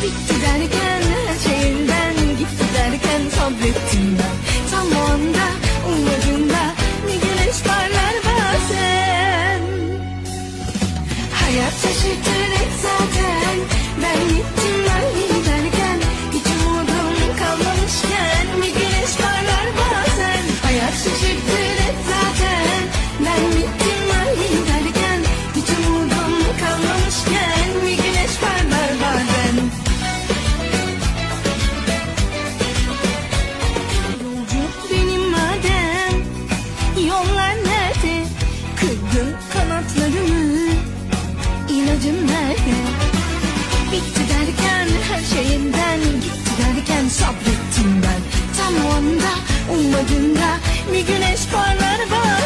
Bitti derken her şey elden gitti derken sabrettim ben. Tam o anda ummadığımda bir güneş parlar bazen. Hayat şaşırtır hep zaten. Ben gittim ben giderken hiç umudum kalmamışken bir güneş parlar bazen. Hayat şaşırtır hep zaten. Ben gittim ben giderken hiç umudum kalmamışken bir güneş parlar bazen. Yolculuk benim madem, yollar nerede? Kırdın kanatlarımı, ilacın nerede? Bitti derken her şey elden gitti derken sabrettim ben. Tam o anda ummadığımda bir güneş parlar var.